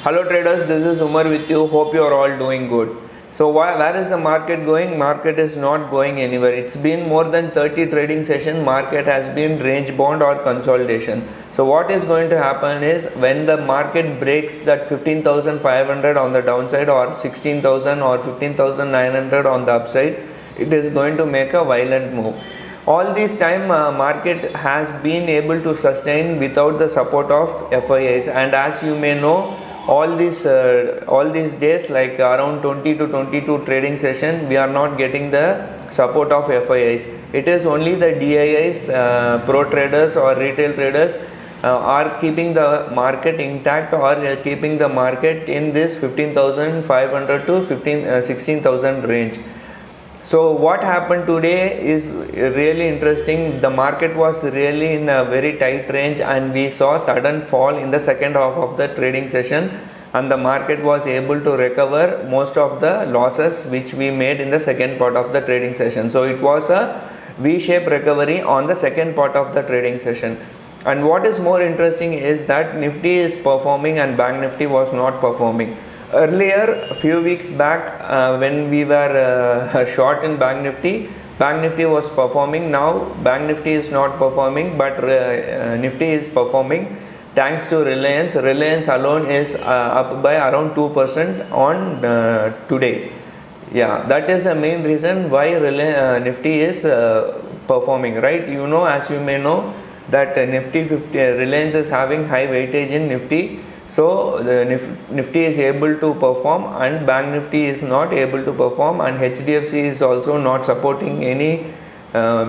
Hello traders, this is Umar with you. Hope you are all doing good. So where is the market going? Market is not going anywhere. It's been more than 30 trading sessions. Market has been range bound or consolidation. So what is going to happen is when the market breaks that 15,500 on the downside or 16,000 or 15,900 on the upside, it is going to make a violent move. All this time market has been able to sustain without the support of FIIs, and as you may know, all these days, like around 20 to 22 trading session, we are not getting the support of FIIs. It is only the DIIs, pro traders or retail traders are keeping the market intact or keeping the market in this 15,500 to 16,000 range. So what happened today is really interesting. The market was really in a very tight range and we saw sudden fall in the second half of the trading session, and the market was able to recover most of the losses which we made in the second part of the trading session. So it was a V-shaped recovery on the second part of the trading session. And what is more interesting is that Nifty is performing and Bank Nifty was not performing. Earlier, a few weeks back, when we were short in Bank Nifty was performing. Now Bank Nifty is not performing, but Nifty is performing thanks to Reliance. Reliance alone is up by around 2% on today. Yeah, that is the main reason why Nifty is performing, right? You know, as you may know, that Nifty 50 Reliance is having high weightage in Nifty. So the Nifty is able to perform and Bank Nifty is not able to perform, and HDFC is also not supporting any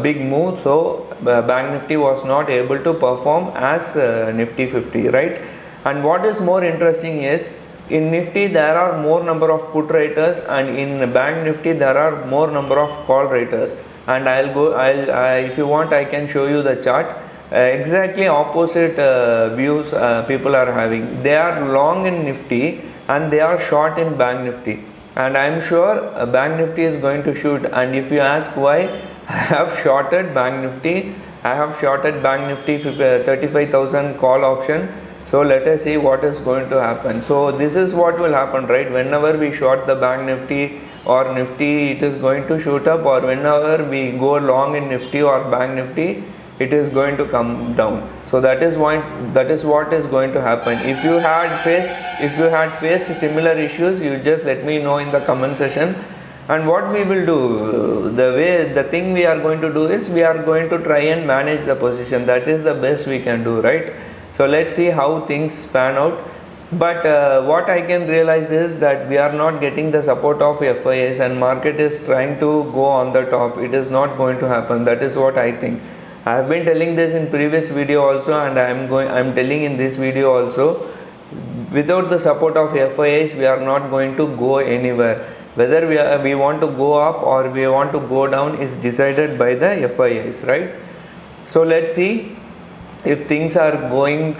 big move. So Bank Nifty was not able to perform as Nifty 50, right? And what is more interesting is in Nifty there are more number of put writers, and in Bank Nifty there are more number of call writers. And if you want, I can show you the chart. Exactly opposite views people are having. They are long in Nifty and they are short in Bank Nifty, and I am sure Bank Nifty is going to shoot. And if you ask why, I have shorted Bank Nifty. I have shorted Bank Nifty 35,000 call option. So let us see what is going to happen. So this is what will happen, right? Whenever we short the Bank Nifty or Nifty, it is going to shoot up, or whenever we go long in Nifty or Bank Nifty, it is going to come down. So that is what is going to happen. If you had faced similar issues, you just let me know in the comment section. And what we will do, the thing we are going to do is we are going to try and manage the position. That is the best we can do, right? So let's see how things pan out. But what I can realize is that we are not getting the support of FIIs, and market is trying to go on the top. It is not going to happen. That is what I think. I have been telling this in previous video also, and I am telling in this video also. Without the support of FIIs, we are not going to go anywhere. Whether we want to go up or we want to go down is decided by the FIIs, right? So let's see if things are going.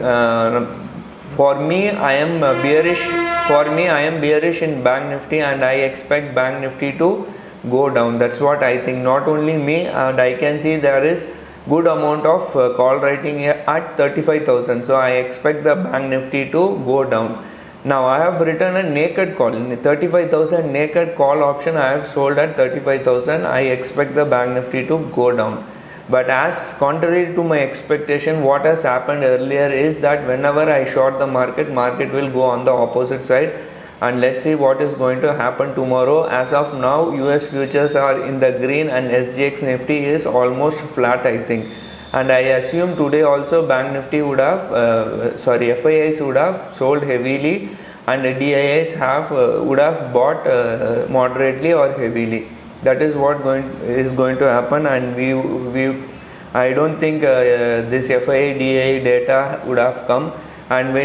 For me, I am bearish. For me, I am bearish in Bank Nifty, and I expect Bank Nifty to go down. That's what I think. Not only me, and I can see there is good amount of call writing at 35,000. So I expect the Bank Nifty to go down. Now I have written a naked call in 35,000 naked call option. I have sold at 35,000. I expect the Bank Nifty to go down. But as contrary to my expectation, what has happened earlier is that whenever I short the market will go on the opposite side. And let's see what is going to happen tomorrow. As of now, US futures are in the green and SGX Nifty is almost flat, I think. And I assume today also Bank Nifty would have, FIIs would have sold heavily, and DIIs would have bought moderately or heavily. That is what is going to happen, and I don't think this FII DII data would have come. And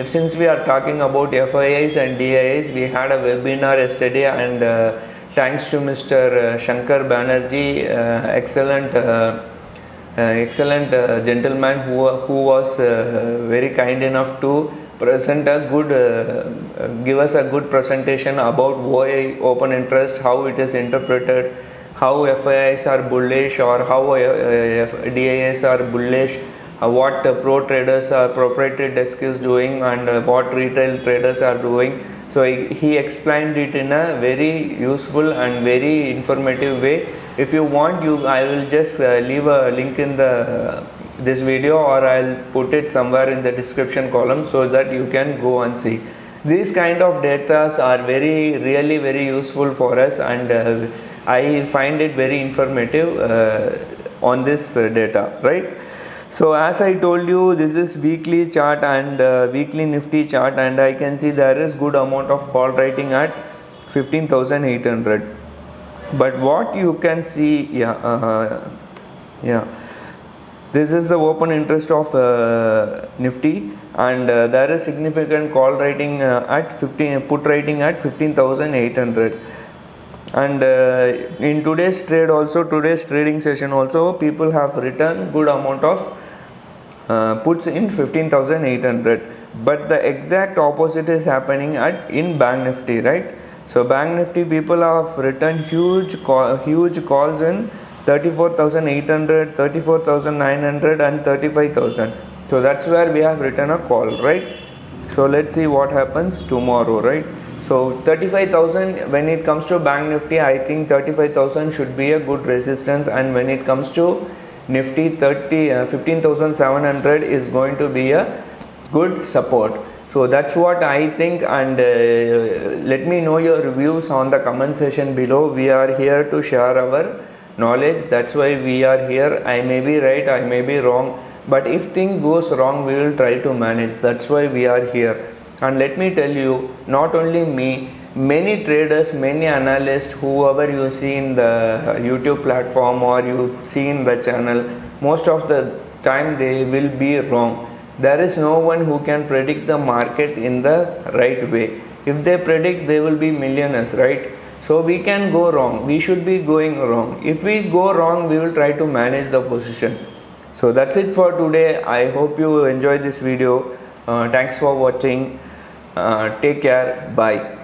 since we are talking about FIIs and DIIs, we had a webinar yesterday, and thanks to Mr. Shankar Banerjee, excellent gentleman who was very kind enough to present a good give us a good presentation about why open interest, how it is interpreted, how FIIs are bullish or how DIIs are bullish, what pro traders are proprietary desk is doing, and what retail traders are doing. So he explained it in a very useful and very informative way. If you want, I will just leave a link in the this video, or I'll put it somewhere in the description column so that you can go and see. These kind of data are really very useful for us, and I find it very informative on this data, right? So as I told you, this is weekly chart and weekly Nifty chart, and I can see there is good amount of call writing at 15,800. But what you can see, this is the open interest of Nifty, and there is significant call writing at 15, put writing at 15,800. And in today's trade also, today's trading session also, people have written good amount of puts in 15,800. But the exact opposite is happening in Bank Nifty, right? So Bank Nifty people have written huge calls in 34,800, 34,900 and 35,000. So that's where we have written a call, right? So let's see what happens tomorrow, right? So 35,000, when it comes to Bank Nifty, I think 35,000 should be a good resistance, and when it comes to Nifty, 15,700 is going to be a good support. So that's what I think, and let me know your reviews on the comment section below. We are here to share our knowledge. That's why we are here. I may be right, I may be wrong, but if thing goes wrong, we will try to manage. That's why we are here. And let me tell you, not only me, many traders, many analysts, whoever you see in the YouTube platform or you see in the channel, most of the time they will be wrong. There is no one who can predict the market in the right way. If they predict, they will be millionaires, right? So we can go wrong. We should be going wrong. If we go wrong, we will try to manage the position. So that's it for today. I hope you enjoyed this video. Thanks for watching. Take care. Bye.